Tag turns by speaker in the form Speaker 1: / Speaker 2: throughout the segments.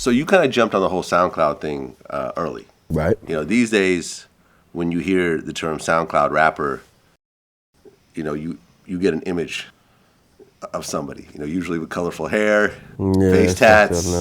Speaker 1: So you kind of jumped on the whole SoundCloud thing early.
Speaker 2: Right.
Speaker 1: You know, these days when you hear the term SoundCloud rapper, you know, you get an image of somebody, you know, usually with colorful hair, face tats,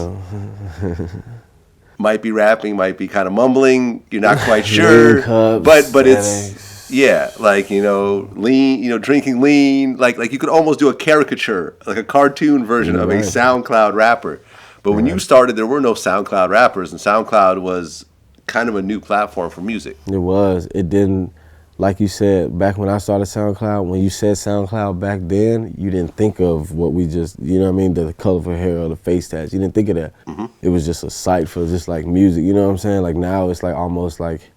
Speaker 1: might be rapping, might be kind of mumbling, you're not quite sure, but it's, yeah, like, you know, lean, you know, drinking lean, like you could almost do a caricature, like a cartoon version of a SoundCloud rapper. But when you started, there were no SoundCloud rappers, and SoundCloud was kind of a new platform for music.
Speaker 2: It was. It didn't, like you said, back when I started SoundCloud, when you said SoundCloud back then, you didn't think of what we just, you know what I mean, the colorful hair or the face tats. You didn't think of that. It was just a site for just like music, you know what I'm saying? Like now it's like almost like,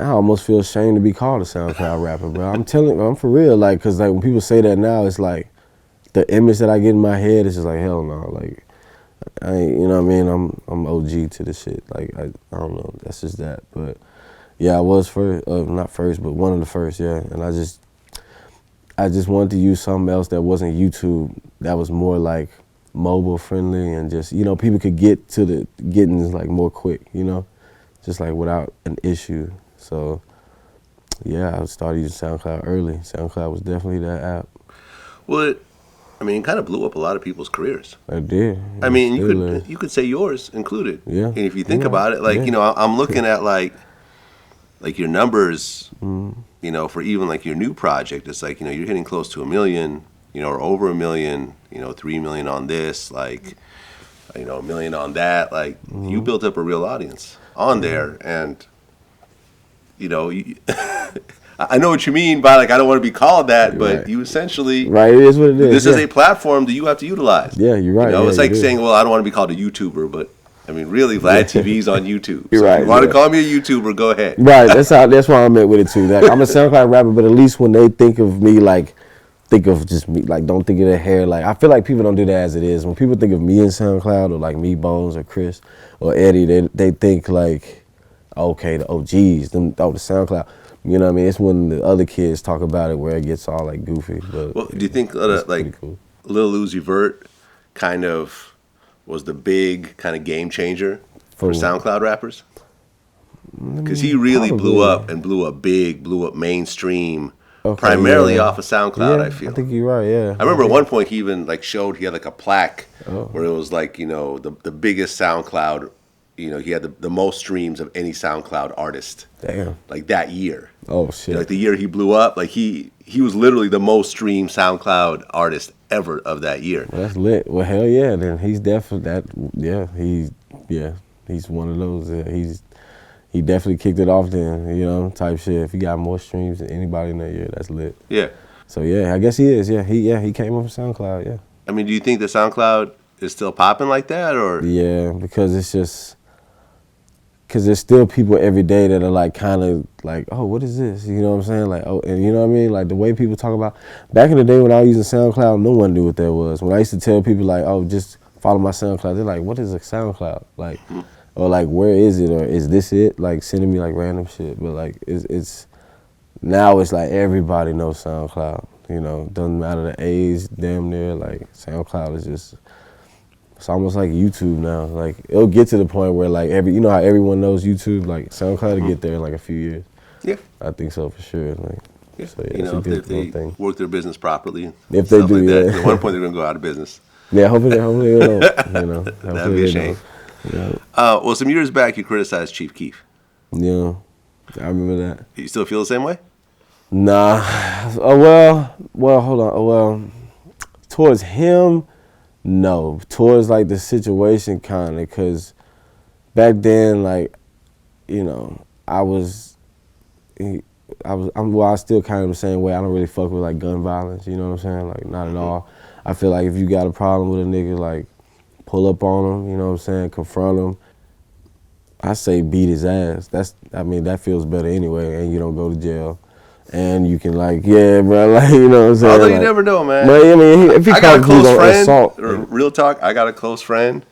Speaker 2: I almost feel ashamed to be called a SoundCloud rapper, bro. I'm telling you, I'm for real, like, cause like when people say that now, it's like, the image that I get in my head is just like, hell no, like, I ain't, you know what I mean? I'm OG to the shit. Like I don't know. That's just that. But yeah, I was first, not first, but one of the first. Yeah, and I just wanted to use something else that wasn't YouTube. That was more like mobile friendly and just, you know, people could get to the getting like more quick. You know, just like without an issue. So yeah, I started using SoundCloud early. SoundCloud was definitely that app.
Speaker 1: Well, I mean, it kind of blew up a lot of people's careers.
Speaker 2: It did.
Speaker 1: I mean, you could say yours included.
Speaker 2: Yeah.
Speaker 1: And if you think about it, like, you know, I'm looking at like your numbers, you know, for even like your new project, it's like, you know, you're hitting close to 1 million, you know, or over 1 million, you know, 3 million on this, like, you know, 1 million on that. Like, you built up a real audience on there, and, you know, I know what you mean by, like, I don't want to be called that, but you essentially...
Speaker 2: Right, it is what it is.
Speaker 1: This is a platform that you have to utilize.
Speaker 2: Yeah, you're right.
Speaker 1: You know,
Speaker 2: yeah,
Speaker 1: it's like saying, well, I don't want to be called a YouTuber, but, I mean, really, VladTV's on YouTube.
Speaker 2: You're
Speaker 1: so
Speaker 2: right.
Speaker 1: If you want to call me a YouTuber, go ahead.
Speaker 2: Right, that's why I'm at with it, too. Like, I'm a SoundCloud rapper, but at least when they think of me, like, think of just me, like, don't think of the hair. Like, I feel like people don't do that as it is. When people think of me in SoundCloud, or like me, Bones, or Chris, or Eddie, they think, like, okay, the OGs, the SoundCloud. You know what I mean? It's when the other kids talk about it where it gets all like goofy. But
Speaker 1: well, do you think like cool. Lil Uzi Vert kind of was the big kind of game changer for SoundCloud rappers? Because he really blew up big, blew up mainstream, primarily off of SoundCloud. I feel.
Speaker 2: I think you're right. Yeah.
Speaker 1: I remember at one point he even like showed he had like a plaque where it was like, you know, the biggest SoundCloud. You know, he had the most streams of any SoundCloud artist. Damn. Like that year. Oh shit. You know, like the year he blew up, like he was literally the most streamed SoundCloud artist ever of that year.
Speaker 2: Well, that's lit. Well, hell yeah, then he's definitely that. Yeah, he's one of those. He definitely kicked it off then. You know, type shit. If he got more streams than anybody in that year, that's lit.
Speaker 1: Yeah.
Speaker 2: So yeah, I guess he is. Yeah, he came up from SoundCloud. Yeah.
Speaker 1: I mean, do you think the SoundCloud is still popping like that, or?
Speaker 2: Yeah, because it's just. Because there's still people every day that are like kind of like, oh, what is this? You know what I'm saying? Like, oh, and you know what I mean? Like the way people talk about, back in the day when I was using SoundCloud, no one knew what that was. When I used to tell people like, oh, just follow my SoundCloud, they're like, what is a SoundCloud? Like, or like, where is it? Or is this it? Like sending me like random shit. But like, it's now it's like everybody knows SoundCloud. You know, doesn't matter the age, damn near. Like SoundCloud is just. It's almost like YouTube now. Like it'll get to the point where like you know how everyone knows YouTube. Like SoundCloud will get there in like a few years.
Speaker 1: Yeah,
Speaker 2: I think so for sure. Like,
Speaker 1: yeah. So, yeah, you know, if they work their business properly.
Speaker 2: If they do,
Speaker 1: like
Speaker 2: yeah.
Speaker 1: At one point they're gonna go out of business.
Speaker 2: Yeah, hopefully they don't. You know,
Speaker 1: that'd be a shame. Yeah. Well, some years back you criticized Chief Keef.
Speaker 2: Yeah, I remember that.
Speaker 1: You still feel the same way?
Speaker 2: Nah. Well, hold on. Well, towards him. No, towards like the situation kind of, because back then, like, you know, I still kind of the same way. I don't really fuck with like gun violence, you know what I'm saying? Like, not at all. I feel like if you got a problem with a nigga, like, pull up on him, you know what I'm saying? Confront him. I say beat his ass. That feels better anyway, and you don't go to jail. And you can like, yeah, bro, like, you know what I'm saying?
Speaker 1: Although
Speaker 2: like,
Speaker 1: you never know, man.
Speaker 2: But I mean, if he
Speaker 1: I got a close friend,
Speaker 2: assault,
Speaker 1: real talk, I got a close friend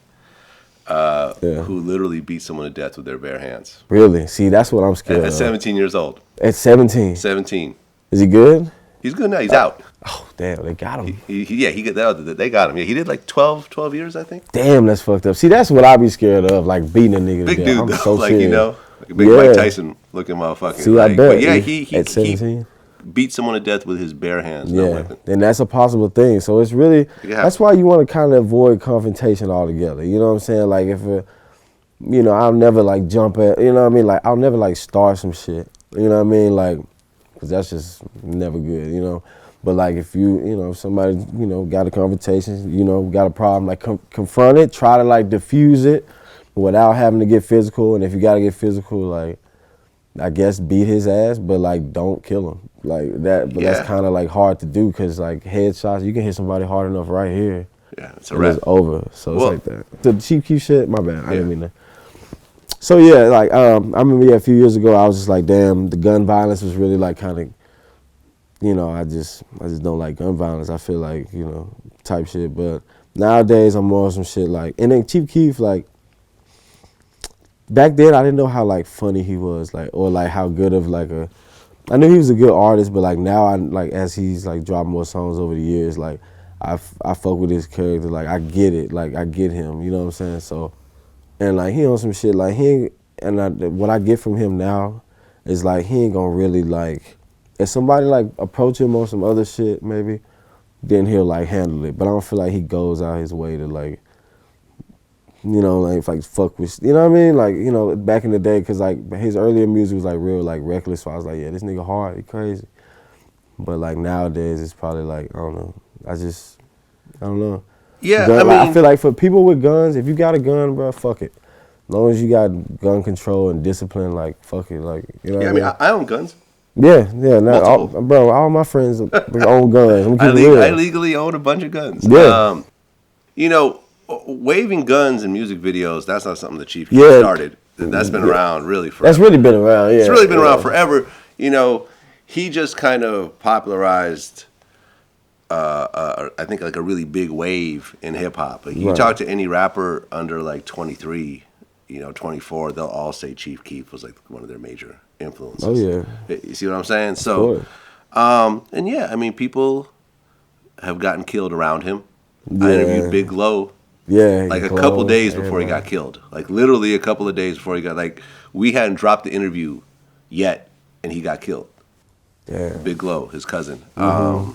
Speaker 1: who literally beat someone to death with their bare hands.
Speaker 2: Really? See, that's what I'm scared of.
Speaker 1: At 17 years old.
Speaker 2: At 17?
Speaker 1: 17.
Speaker 2: Is he good?
Speaker 1: He's good now. He's out.
Speaker 2: Oh, damn, they got him.
Speaker 1: They got him. Yeah, he did like 12 years, I think.
Speaker 2: Damn, that's fucked up. See, that's what I be scared of, like beating a nigga.
Speaker 1: Big
Speaker 2: to death.
Speaker 1: dude,
Speaker 2: I'm
Speaker 1: though.
Speaker 2: so
Speaker 1: Like,
Speaker 2: serious.
Speaker 1: you know, like a big Mike Tyson looking motherfucker.
Speaker 2: See,
Speaker 1: like,
Speaker 2: I bet.
Speaker 1: But yeah, he
Speaker 2: at 17.
Speaker 1: beat someone to death with his bare hands,
Speaker 2: Yeah,
Speaker 1: no weapon.
Speaker 2: and that's a possible thing. So it's really, that's why you want to kind of avoid confrontation altogether. You know what I'm saying? Like if, you know, I'll never like jump at, you know what I mean? Like I'll never like start some shit. You know what I mean? Like, cause that's just never good, you know? But like if you know, if somebody, you know, got a confrontation, you know, got a problem, like confront it, try to like diffuse it without having to get physical. And if you got to get physical, like, I guess beat his ass, but like don't kill him like that. But that's kind of like hard to do because like headshots, you can hit somebody hard enough right here.
Speaker 1: Yeah, it's a wrap.
Speaker 2: It's over. So it's like that. The Chief Keef shit, my bad. I didn't mean that. So yeah, like I remember a few years ago, I was just like, damn, the gun violence was really like kind of, you know, I just don't like gun violence. I feel like, you know, type shit. But nowadays I'm more some shit like, and then Chief Keef, like, back then I didn't know how like funny he was, like, or like how good of like I knew he was a good artist, but like now I like as he's like dropped more songs over the years, like I fuck with his character, like I get it, like I get him, you know what I'm saying? So, and like he on some shit, like what I get from him now is like he ain't gonna really like, if somebody like approach him on some other shit maybe, then he'll like handle it. But I don't feel like he goes out his way to like, you know, like fuck with, you know what I mean? Like, you know, back in the day, cause like his earlier music was like real like reckless. So I was like, yeah, this nigga hard, he crazy. But like nowadays, it's probably like, I don't know. I don't know.
Speaker 1: Yeah,
Speaker 2: I mean, I feel like for people with guns, if you got a gun, bro, fuck it. As long as you got gun control and discipline, like fuck it, like, you know.
Speaker 1: Yeah, I mean, I own guns.
Speaker 2: Yeah, bro, all my friends own guns.
Speaker 1: I legally own a bunch of guns.
Speaker 2: Yeah.
Speaker 1: You know, waving guns in music videos, that's not something the Chief Keef started. That's been around really forever.
Speaker 2: That's really been around, yeah.
Speaker 1: It's really been around forever. You know, he just kind of popularized, I think, like a really big wave in hip-hop. Like, you talk to any rapper under like 23, you know, 24, they'll all say Chief Keef was like one of their major influences.
Speaker 2: Oh, yeah.
Speaker 1: You see what I'm saying? So, and yeah, I mean, people have gotten killed around him.
Speaker 2: Yeah.
Speaker 1: I interviewed Big Low.
Speaker 2: Yeah,
Speaker 1: like a couple days before he got killed. Like literally a couple of days before he got, like, we hadn't dropped the interview yet and he got killed.
Speaker 2: Yeah.
Speaker 1: Big Low, his cousin.
Speaker 2: Mm-hmm.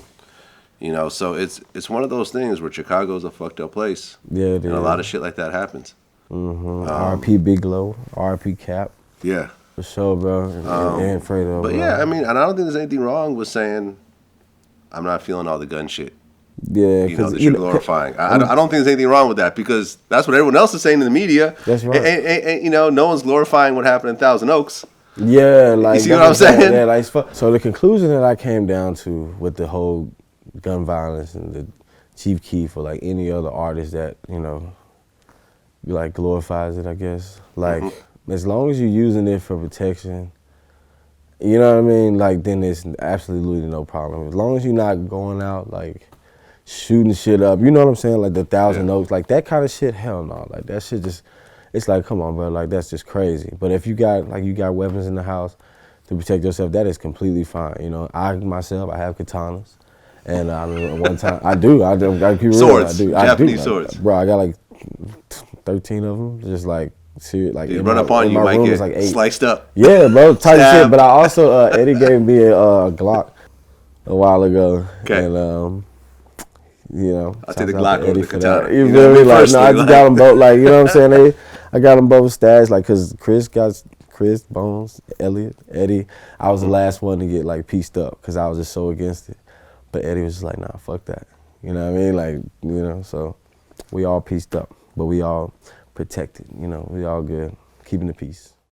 Speaker 1: You know, so it's one of those things where Chicago's a fucked up place.
Speaker 2: Yeah, it
Speaker 1: and a lot of shit like that happens.
Speaker 2: Mm-hmm. R.I.P. Big Low, R.I.P. Cap.
Speaker 1: Yeah.
Speaker 2: For sure, bro. And Fredo.
Speaker 1: But
Speaker 2: bro.
Speaker 1: yeah, I mean, and I don't think there's anything wrong with saying I'm not feeling all the gun shit.
Speaker 2: Yeah,
Speaker 1: you know, that you're glorifying. I don't think there's anything wrong with that because that's what everyone else is saying in the media.
Speaker 2: That's right.
Speaker 1: And you know, no one's glorifying what happened in Thousand Oaks.
Speaker 2: Yeah, like,
Speaker 1: you see what I'm saying?
Speaker 2: Yeah, like, so the conclusion that I came down to with the whole gun violence and the Chief Keef or like any other artist that, you know, like glorifies it, I guess. Like, as long as you're using it for protection, you know what I mean? Like, then there's absolutely no problem. As long as you're not going out like shooting shit up, you know what I'm saying? Like the Thousand Oaks, like that kind of shit, hell no. Like that shit just, it's like, come on, bro, like that's just crazy. But if you got weapons in the house to protect yourself, that is completely fine. You know, I myself, I have katanas. And I mean, one time, I gotta keep real.
Speaker 1: Swords, Japanese swords.
Speaker 2: Bro, I got like 13 of them, just like, serious, like
Speaker 1: run up on you, might get
Speaker 2: like 8. Sliced
Speaker 1: up.
Speaker 2: Yeah, bro, type shit. But I also, Eddie gave me a Glock a while ago.
Speaker 1: Okay.
Speaker 2: And, you know,
Speaker 1: I'll take the Glock over the katana.
Speaker 2: You feel me? Like, no, I just got them both. Like, you know what I'm saying? I got them both stashed. Like, cause Chris, Bones, Elliot, Eddie. I was the last one to get like pieced up, cause I was just so against it. But Eddie was just like, nah, fuck that. You know what I mean? Like, you know. So we all pieced up, but we all protected. You know, we all good, keeping the peace.